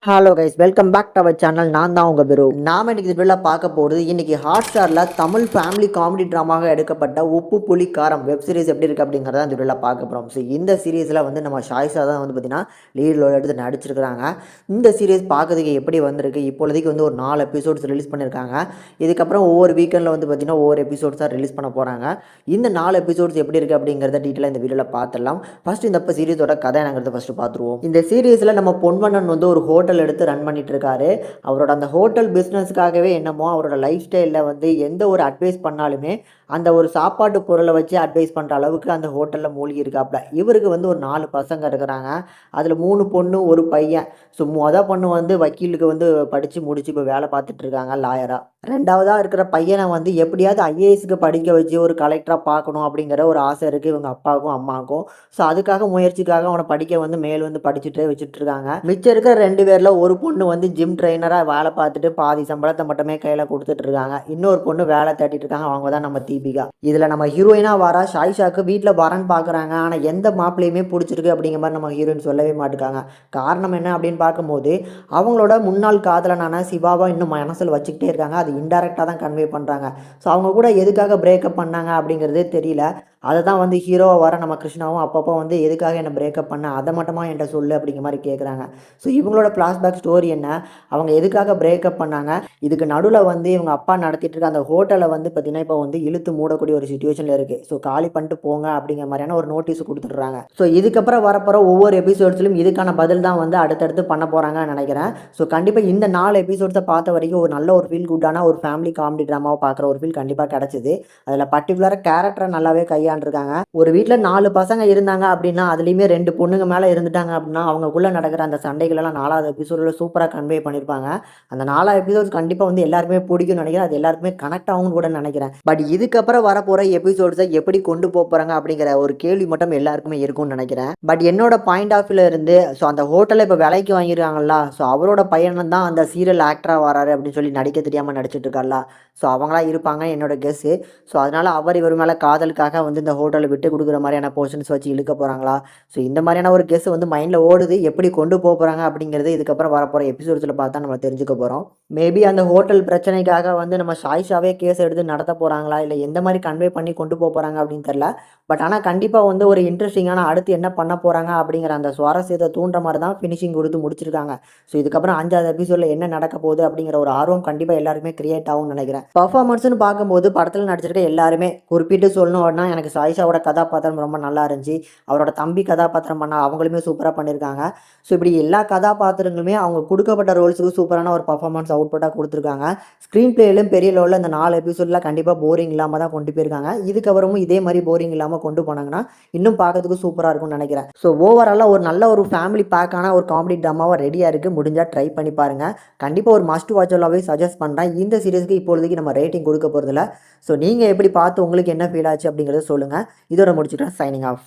Hello guys, welcome back to our channel. நான் தான் உங்கள் பிரு. நாம் இன்னைக்கு இதுல பார்க்க போகிறது, இன்னைக்கு ஹாட் ஸ்டாரில் தமிழ் ஃபேமிலி காமெடி ட்ராமாக எடுக்கப்பட்ட உப்பு புளி காரம் வெப் சீரிஸ் எப்படி இருக்குது அப்படிங்கிறத இந்த வீடியோவில் பார்க்க போகிறோம். ஸோ இந்த சீரீஸில் வந்து நம்ம ஷாய்ஸா தான் வந்து பார்த்தீங்கன்னா லீட் ரோல் எடுத்து நடிச்சிருக்கிறாங்க. இந்த சீரீஸ் பார்க்கறதுக்கு எப்படி வந்திருக்கு, இப்போதைக்கு வந்து ஒரு 4 எபிசோட்ஸ் ரிலீஸ் பண்ணியிருக்காங்க. இதுக்கப்புறம் ஒவ்வொரு வீக்கெண்டில் வந்து பார்த்தீங்கன்னா ஒவ்வொரு எபிசோட்ஸாக ரிலீஸ் பண்ண போகிறாங்க. இந்த 4 எபிசோட்ஸ் எப்படி இருக்குது அப்படிங்கிறத டீட்டெயிலாக இந்த வீடியோவில் பார்த்துடலாம். ஃபஸ்ட்டு இந்த சீரீஸோட கதை என்னங்கிறத ஃபஸ்ட்டு பார்த்துருவோம். இந்த சீரீஸில் நம்ம பொன்வண்ணன் வந்து ஒரு ஹோட்டல் எடுத்து ரன் பண்ணிட்டு இருக்காரு. அவரோட அந்த ஹோட்டல் பிஸ்னஸ்க்காகவே என்னமோ அவரோட லைஃப் ஸ்டைலில் வந்து எந்த ஒரு அட்வைஸ் பண்ணாலுமே அந்த ஒரு சாப்பாட்டு பொருளை வச்சு அட்வைஸ் பண்ணுற அளவுக்கு அந்த ஹோட்டலில் மூழ்கி இருக்காப்புல. இவருக்கு வந்து ஒரு 4 பசங்க இருக்கிறாங்க. அதில் 3 பொண்ணு, ஒரு பையன். ஸோ மொதல் பொண்ணு வந்து வக்கீலுக்கு வந்து படித்து முடிச்சு இப்போ வேலை பார்த்துட்டு இருக்காங்க, லாயராக. ரெண்டாவதாக இருக்கிற பையனை வந்து எப்படியாவது ஐஏஎஸ்க்கு படிக்க வச்சு ஒரு கலெக்டராக பார்க்கணும் அப்படிங்கிற ஒரு ஆசை இருக்குது இவங்க அப்பாவுக்கும் அம்மாவுக்கும். ஸோ அதுக்காக முயற்சிக்காக அவனை படிக்க வந்து மேல் வந்து படிச்சுட்டே வச்சுட்டு இருக்காங்க. மிச்சம் இருக்கிற 2 பேரில் ஒரு பொண்ணு வந்து ஜிம் ட்ரெயினராக வேலை பார்த்துட்டு பாதி சம்பளத்தை மட்டுமே கையில் கொடுத்துட்டு இருக்காங்க. இன்னொரு பொண்ணு வேலை தேடிட்டு இருக்காங்க. அவங்க தான் நம்ம தீபிகா. இதில் நம்ம ஹீரோயினாக வர ஷாய்ஷாக்கு வீட்டில் வரன்னு பார்க்குறாங்க. ஆனால் எந்த மாப்பிள்ளையுமே பிடிச்சிருக்கு அப்படிங்கிற மாதிரி நம்ம ஹீரோயின் சொல்லவே மாட்டுக்காங்க. காரணம் என்ன அப்படின்னு பார்க்கும்போது அவங்களோட முன்னாள் காதலனான சிவாவை இன்னும் மனசில் வச்சுக்கிட்டே இருக்காங்க. அது இன்டைரக்டாக தான் கன்வே பண்ணுறாங்க. ஸோ அவங்க கூட எதுக்காக பிரேக்கப் பண்ணாங்க அப்படிங்கிறதே தெரியல. அதை தான் வந்து ஹீரோவாக வர நம்ம கிருஷ்ணாவும் அப்பப்போ வந்து எதுக்காக என்னை பிரேக்கப் பண்ண, அதை மட்டுமா என்கிட்ட சொல்லு அப்படிங்கிற மாதிரி கேட்குறாங்க. ஸோ இவங்களோட ஃப்ளாஷ்பேக் ஸ்டோரி என்ன, அவங்க எதுக்காக பிரேக்கப் பண்ணாங்க, இதுக்கு நடுவில் வந்து இவங்க அப்பா நடத்திட்டு இருக்க அந்த ஹோட்டலை வந்து பார்த்திங்கன்னா இப்போ வந்து இழுத்து மூடக்கூடிய ஒரு சுச்சுவேஷனில் இருக்குது. ஸோ காலி பண்ணிட்டு போங்க அப்படிங்கிற மாதிரியான ஒரு நோட்டீஸ் கொடுத்துட்றாங்க. ஸோ இதுக்கப்புறம் வரப்போகிற ஒவ்வொரு எபிசோட்ஸ்லையும் இதுக்கான பதில் தான் வந்து அடுத்தடுத்து பண்ண போகிறாங்கன்னு நினைக்கிறேன். ஸோ கண்டிப்பாக இந்த 4 எபிசோட்ஸை பார்த்த வரைக்கும் ஒரு நல்ல ஒரு ஃபீல் குட்டான ஒரு ஃபேமிலி காமெடி ட்ராமாவை பார்க்குற ஒரு ஃபீல் கண்டிப்பாக கிடச்சிது. அதில் பர்டிகுலராக கேரக்டரை நல்லாவே கையாண்டிருக்காங்க. ஒரு வீட்டில் 4 பசங்க இருந்தாங்க அப்படின்னா அதுலேயுமே 2 பொண்ணுங்க மேலே இருந்துட்டாங்க அப்படின்னா அவங்களுக்குள்ளே நடக்கிற அந்த சண்டைகளெல்லாம் 4வது எபிசோடில் சூப்பராக கன்வே பண்ணியிருப்பாங்க. அந்த 4 எபிசோட்ஸ் கண்டிப்பாக வந்து எல்லாருமே பிடிக்கும்னு நினைக்கிறேன். அது எல்லாருக்குமே கனெக்ட் ஆகும்னு கூட நினைக்கிறேன். பட் இதுக்கப்புறம் வரப்போகிற எபிசோட்ஸை எப்படி கொண்டு போகிறாங்க அப்படிங்கிற ஒரு கேள்வி மட்டும் எல்லாருக்குமே இருக்கும்னு நினைக்கிறேன். பட் என்னோட பாயிண்ட் ஆஃப் வியூவில் இருந்து ஸோ அந்த ஹோட்டலை இப்போ விலைக்கு வாங்கியிருக்காங்களா, ஸோ அவரோட பையன் தான் அந்த சீரியல் ஆக்டராக வராரு அப்படின்னு சொல்லி நடிக்க தெரியாமல் நடிச்சிட்டு இருக்காங்களா, ஸோ அவங்களா இருப்பாங்க என்னோட கெஸ்ஸு. ஸோ அதனால் அவர் இவர் மேலே காதலுக்காக வந்து இந்த ஹோட்டலை விட்டு கொடுக்குற மாதிரியான போர்ஷன்ஸ் வச்சு இழுக்க போகிறாங்களா, ஸோ இந்த மாதிரியான ஒரு கெஸ் வந்து மைண்டில் ஓடுது. எப்படி கொண்டு போகிறாங்க அப்படிங்கிறது இதுக்கப்புறம் வரப்போகிற எபிசோட்ஸில் பார்த்தா நம்ம தெரிஞ்சுக்க போகிறோம். மேபி அந்த ஹோட்டல் பிரச்சனைக்காக வந்து நம்ம ஷாய்ஷாவே கேஸ் எடுத்து நடத்த போகிறாங்களா, இல்லை எந்த மாதிரி கன்வே பண்ணி கொண்டு போகிறாங்க அப்படின்னு தெரில. பட் ஆனால் கண்டிப்பாக வந்து ஒரு இன்ட்ரெஸ்டிங்கான அடுத்து என்ன பண்ண போகிறாங்க அப்படிங்கிற அந்த சுவாரஸ்யத்தை தூண்டுற மாதிரி தான் ஃபினிஷிங் கொடுத்து முடிச்சிருக்காங்க. ஸோ இதுக்கப்புறம் 5வது எபிசோடில் என்ன நடக்க போகுது அப்படிங்கிற ஒரு ஆர்வம் கண்டிப்பாக எல்லாருமே கிரியேட் ஆகும்னு நினைக்கிறேன். பர்ஃபார்மன்ஸ்னு பார்க்கும்போது படத்தில் நடிச்சிருக்க எல்லாருமே குறிப்பிட்டு சொல்லணும் அப்படின்னா எனக்கு சாயிஷாவோட கதாபாத்திரம் ரொம்ப நல்லா இருந்துச்சு. அவரோட தம்பி கதாபாத்திரம் பண்ண அவங்களுமே சூப்பராக பண்ணியிருக்காங்க. ஸோ இப்படி எல்லா கதாபாத்திரங்களுமே அவங்க கொடுக்கப்பட்ட ரோல்ஸுக்கு சூப்பரான ஒரு பர்ஃபார்மன்ஸ் அவுட்புட்டாக கொடுத்துருக்காங்க. ஸ்க்ரீன் பிளேயிலும் பெரிய லெவலில் இந்த 4 எபிசோடில் கண்டிப்பாக போரிங் இல்லாமல் தான் கொண்டு போயிருக்காங்க. இதுக்கப்புறமும் இதே மாதிரி போரிங் இல்லாமல் கொண்டு போனாங்கன்னா இன்னும் பார்க்கறதுக்கு சூப்பராக இருக்கும்னு நினைக்கிறேன். ஸோ ஓவராலாக ஒரு நல்ல ஒரு ஃபேமிலி பேக்கான ஒரு காமெடி ட்ராமாவாக ரெடியாக இருக்குது. முடிஞ்சால் ட்ரை பண்ணி பாருங்கள். கண்டிப்பாக ஒரு மஸ்ட் வாட்சாகவே சஜஸ்ட் பண்ணுறேன். இந்த சீரிஸ்க்கு இப்பொழுதுக்கு நம்ம ரேட்டிங் கொடுக்க போகிறதில்ல. ஸோ நீங்கள் எப்படி பார்த்து உங்களுக்கு என்ன ஃபீல் ஆச்சு அப்படிங்கிறத சொல்லுங்கள். இதோட முடிச்சுக்கிறேன். Signing off.